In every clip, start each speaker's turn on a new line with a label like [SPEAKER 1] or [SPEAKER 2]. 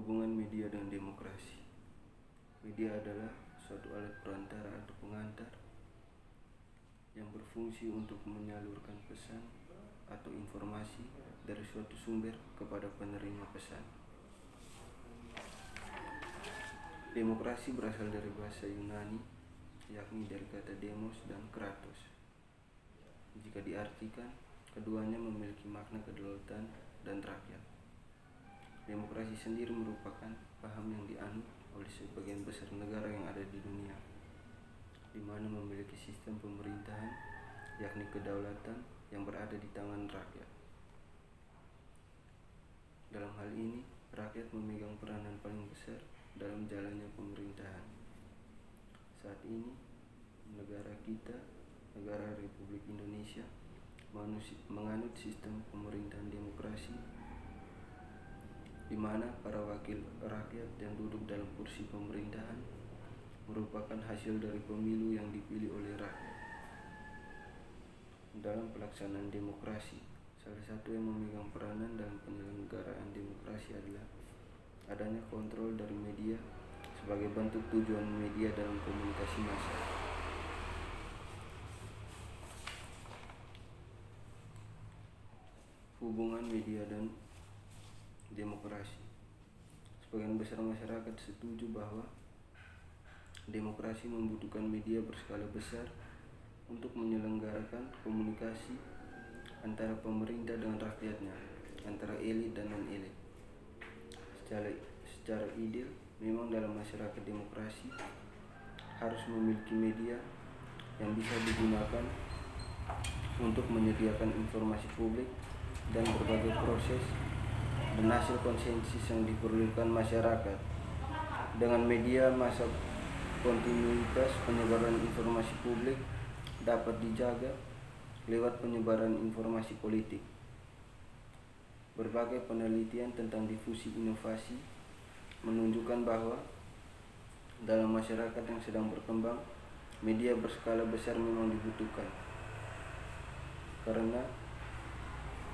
[SPEAKER 1] Hubungan media dan demokrasi. Media adalah suatu alat perantara atau pengantar yang berfungsi untuk menyalurkan pesan atau informasi dari suatu sumber kepada penerima pesan. Demokrasi berasal dari bahasa Yunani, yakni dari kata demos dan kratos. Jika diartikan, keduanya memiliki makna kedaulatan dan rakyat. Demokrasi sendiri merupakan paham yang dianut oleh sebagian besar negara yang ada di dunia, di mana memiliki sistem pemerintahan, yakni kedaulatan yang berada di tangan rakyat. Dalam hal ini, rakyat memegang peranan paling besar dalam jalannya pemerintahan. Saat ini, negara kita, negara Republik Indonesia, menganut sistem pemerintahan demokrasi, di mana para wakil rakyat yang duduk dalam kursi pemerintahan merupakan hasil dari pemilu yang dipilih oleh rakyat. Dalam pelaksanaan demokrasi, salah satu yang memegang peranan dalam penyelenggaraan demokrasi adalah adanya kontrol dari media sebagai bentuk tujuan media dalam komunikasi massa. Hubungan media dan demokrasi. Sebagian besar masyarakat setuju bahwa demokrasi membutuhkan media berskala besar untuk menyelenggarakan komunikasi antara pemerintah dengan rakyatnya, antara elit dan non-elit. Secara ideal, memang dalam masyarakat demokrasi harus memiliki media yang bisa digunakan untuk menyediakan informasi publik dan berbagai proses dan hasil konsensus yang diperlukan masyarakat. Dengan media, masa kontinuitas penyebaran informasi publik dapat dijaga lewat penyebaran informasi politik. Berbagai penelitian tentang difusi inovasi menunjukkan bahwa dalam masyarakat yang sedang berkembang, media berskala besar memang dibutuhkan, karena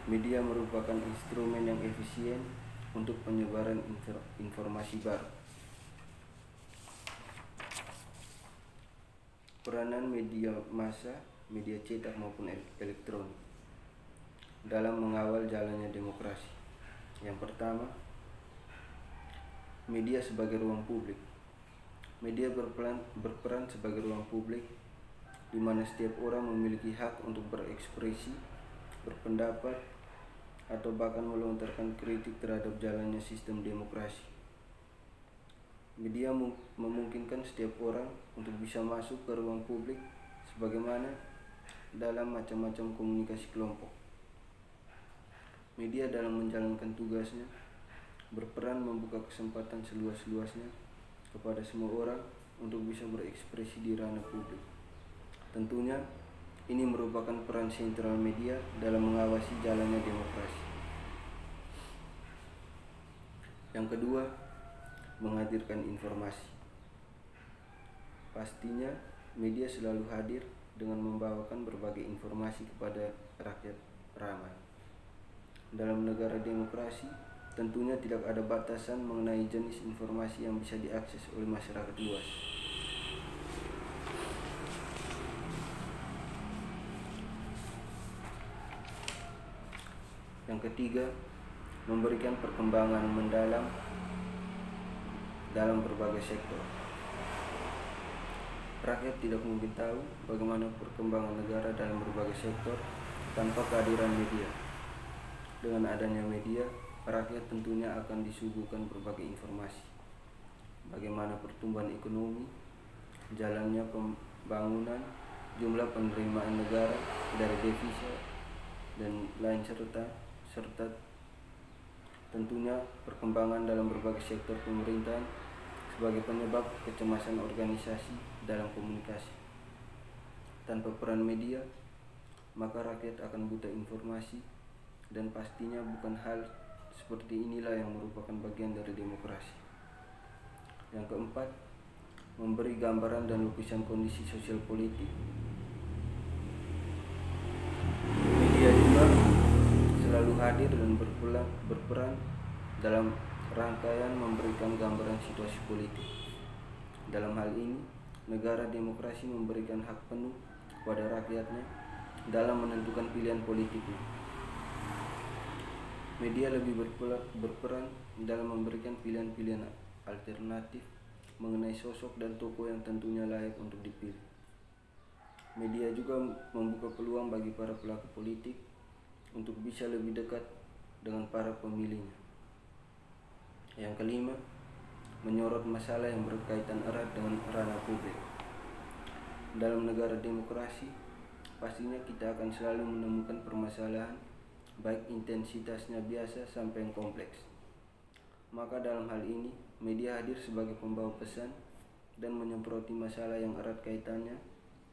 [SPEAKER 1] media merupakan instrumen yang efisien untuk penyebaran informasi baru. Peranan media massa, media cetak maupun elektronik dalam mengawal jalannya demokrasi. Yang pertama, media sebagai ruang publik. Media berperan sebagai ruang publik di mana setiap orang memiliki hak untuk berekspresi, berpendapat, atau bahkan melontarkan kritik terhadap jalannya sistem demokrasi. Media memungkinkan setiap orang untuk bisa masuk ke ruang publik sebagaimana dalam macam-macam komunikasi kelompok. Media dalam menjalankan tugasnya berperan membuka kesempatan seluas-luasnya kepada semua orang untuk bisa berekspresi di ranah publik. Tentunya ini merupakan peran sentral media dalam mengawasi jalannya demokrasi. Yang kedua, menghadirkan informasi. Pastinya, media selalu hadir dengan membawakan berbagai informasi kepada rakyat ramai. Dalam negara demokrasi, tentunya tidak ada batasan mengenai jenis informasi yang bisa diakses oleh masyarakat luas. Yang ketiga, memberikan perkembangan mendalam dalam berbagai sektor. Rakyat tidak mungkin tahu bagaimana perkembangan negara dalam berbagai sektor tanpa kehadiran media. Dengan adanya media, rakyat tentunya akan disuguhkan berbagai informasi. Bagaimana pertumbuhan ekonomi, jalannya pembangunan, jumlah penerimaan negara dari devisa, dan lain serta tentunya perkembangan dalam berbagai sektor pemerintahan sebagai penyebab kecemasan organisasi dalam komunikasi. Tanpa peran media, maka rakyat akan buta informasi, dan pastinya bukan hal seperti inilah yang merupakan bagian dari demokrasi. Yang keempat, memberi gambaran dan lukisan kondisi sosial politik. Media juga selalu hadir dan berperan dalam rangkaian memberikan gambaran situasi politik. Dalam hal ini, negara demokrasi memberikan hak penuh kepada rakyatnya dalam menentukan pilihan politiknya. Media lebih berperan dalam memberikan pilihan-pilihan alternatif mengenai sosok dan tokoh yang tentunya layak untuk dipilih. Media juga membuka peluang bagi para pelaku politik untuk bisa lebih dekat dengan para pemilihnya. Yang kelima, menyorot masalah yang berkaitan erat dengan ranah publik. Dalam negara demokrasi, pastinya kita akan selalu menemukan permasalahan, baik intensitasnya biasa sampai yang kompleks. Maka dalam hal ini, media hadir sebagai pembawa pesan dan menyemproti masalah yang erat kaitannya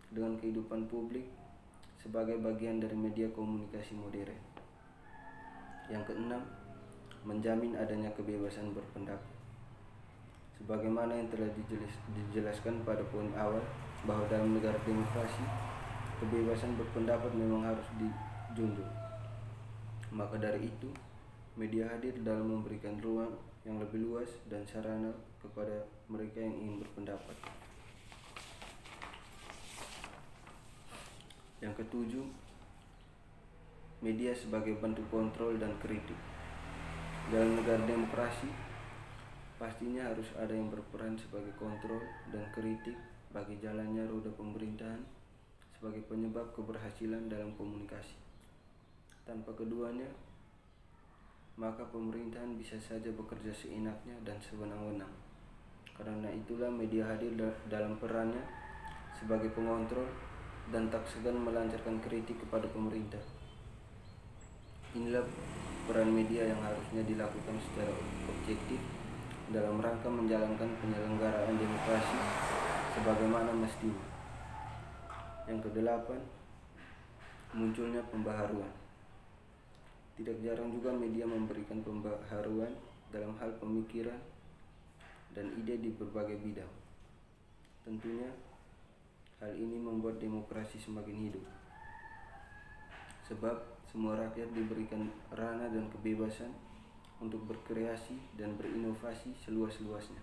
[SPEAKER 1] dengan kehidupan publik sebagai bagian dari media komunikasi modern. Yang keenam, menjamin adanya kebebasan berpendapat. Sebagaimana yang telah dijelaskan pada poin awal, bahwa dalam negara demokrasi, kebebasan berpendapat memang harus dijunjung. Maka dari itu, media hadir dalam memberikan ruang yang lebih luas dan sarana kepada mereka yang ingin berpendapat. Yang ketujuh, media sebagai bentuk kontrol dan kritik. Dalam negara demokrasi, pastinya harus ada yang berperan sebagai kontrol dan kritik bagi jalannya roda pemerintahan sebagai penyebab keberhasilan dalam komunikasi. Tanpa keduanya, maka pemerintahan bisa saja bekerja seenaknya dan sewenang-wenang. Karena itulah media hadir dalam perannya sebagai pengontrol dan tak segan melancarkan kritik kepada pemerintah. Inilah peran media yang harusnya dilakukan secara objektif dalam rangka menjalankan penyelenggaraan demokrasi sebagaimana mestinya. Yang kedelapan, munculnya pembaharuan. Tidak jarang juga media memberikan pembaharuan dalam hal pemikiran dan ide di berbagai bidang. Tentunya hal ini membuat demokrasi semakin hidup, sebab semua rakyat diberikan ranah dan kebebasan untuk berkreasi dan berinovasi seluas-luasnya.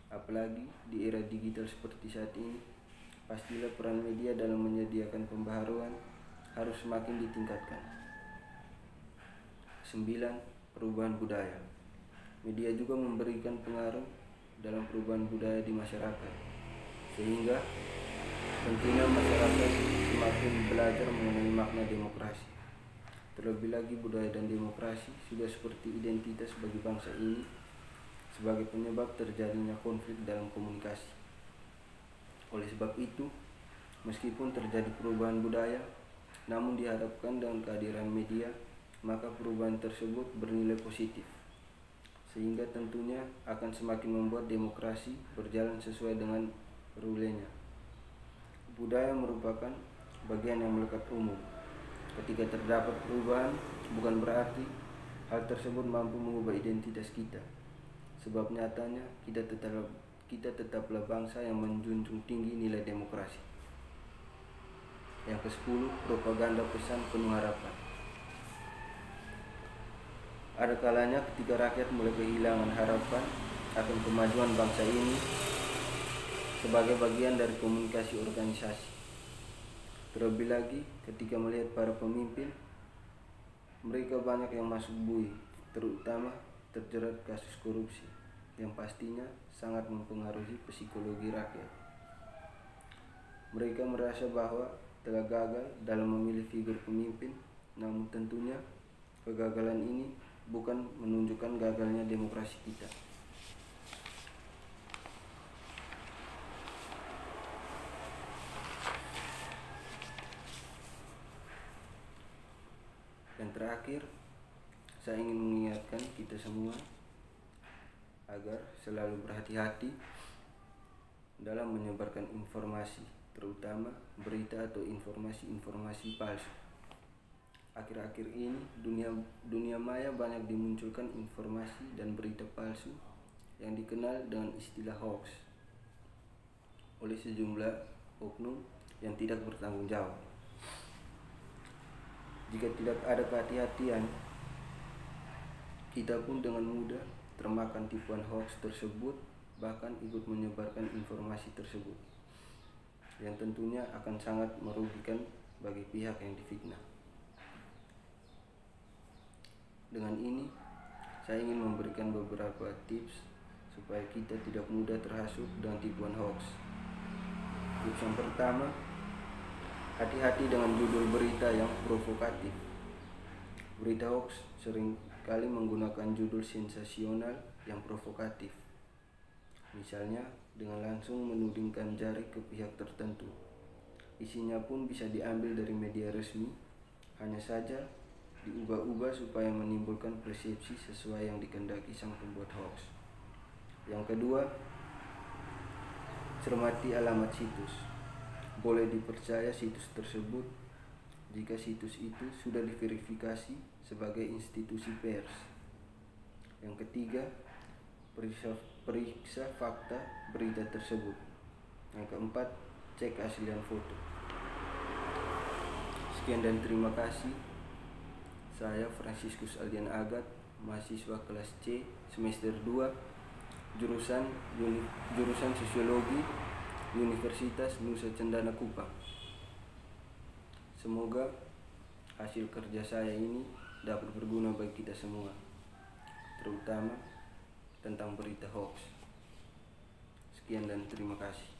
[SPEAKER 1] Apalagi di era digital seperti saat ini, pastilah peran media dalam menyediakan pembaharuan harus semakin ditingkatkan. 9. Perubahan budaya. Media juga memberikan pengaruh dalam perubahan budaya di masyarakat, sehingga tentunya masyarakat semakin belajar mengenai makna demokrasi. Terlebih lagi budaya dan demokrasi sudah seperti identitas bagi bangsa ini sebagai penyebab terjadinya konflik dalam komunikasi. Oleh sebab itu, meskipun terjadi perubahan budaya, namun dihadapkan dengan kehadiran media, maka perubahan tersebut bernilai positif, sehingga tentunya akan semakin membuat demokrasi berjalan sesuai dengan rulenya. Budaya merupakan bagian yang melekat umum. Ketika terdapat perubahan, bukan berarti hal tersebut mampu mengubah identitas kita. Sebab nyatanya kita tetaplah bangsa yang menjunjung tinggi nilai demokrasi. Yang ke-10, propaganda pesan penuh harapan. Ada kalanya ketika rakyat mulai kehilangan harapan akan kemajuan bangsa ini sebagai bagian dari komunikasi organisasi. Terlebih lagi ketika melihat para pemimpin, mereka banyak yang masuk bui, terutama terjerat kasus korupsi, yang pastinya sangat mempengaruhi psikologi rakyat. Mereka merasa bahwa telah gagal dalam memilih figur pemimpin, namun tentunya kegagalan ini bukan menunjukkan gagalnya demokrasi kita. Yang terakhir, saya ingin mengingatkan kita semua agar selalu berhati-hati dalam menyebarkan informasi, terutama berita atau informasi-informasi palsu. Akhir-akhir ini dunia maya banyak dimunculkan informasi dan berita palsu yang dikenal dengan istilah hoax oleh sejumlah oknum yang tidak bertanggung jawab. Jika tidak ada kehati-hatian, kita pun dengan mudah termakan tipuan hoax tersebut, bahkan ikut menyebarkan informasi tersebut, yang tentunya akan sangat merugikan bagi pihak yang difitnah. Dengan ini, saya ingin memberikan beberapa tips supaya kita tidak mudah terhasut dengan tipuan hoax. Tips yang pertama, hati-hati dengan judul berita yang provokatif. Berita hoax seringkali menggunakan judul sensasional yang provokatif, misalnya dengan langsung menudingkan jari ke pihak tertentu. Isinya pun bisa diambil dari media resmi, hanya saja diubah-ubah supaya menimbulkan persepsi sesuai yang dikehendaki sang pembuat hoax. Yang kedua, cermati alamat situs. Boleh dipercaya situs tersebut jika situs itu sudah diverifikasi sebagai institusi pers. Yang ketiga, periksa fakta berita tersebut. Yang keempat, cek keaslian foto. Sekian dan terima kasih. Saya Franciscus Aldian Agat, mahasiswa kelas C semester 2, jurusan Sosiologi, Universitas Nusa Cendana Kupang. Semoga hasil kerja saya ini dapat berguna bagi kita semua, terutama tentang berita hoax. Sekian dan terima kasih.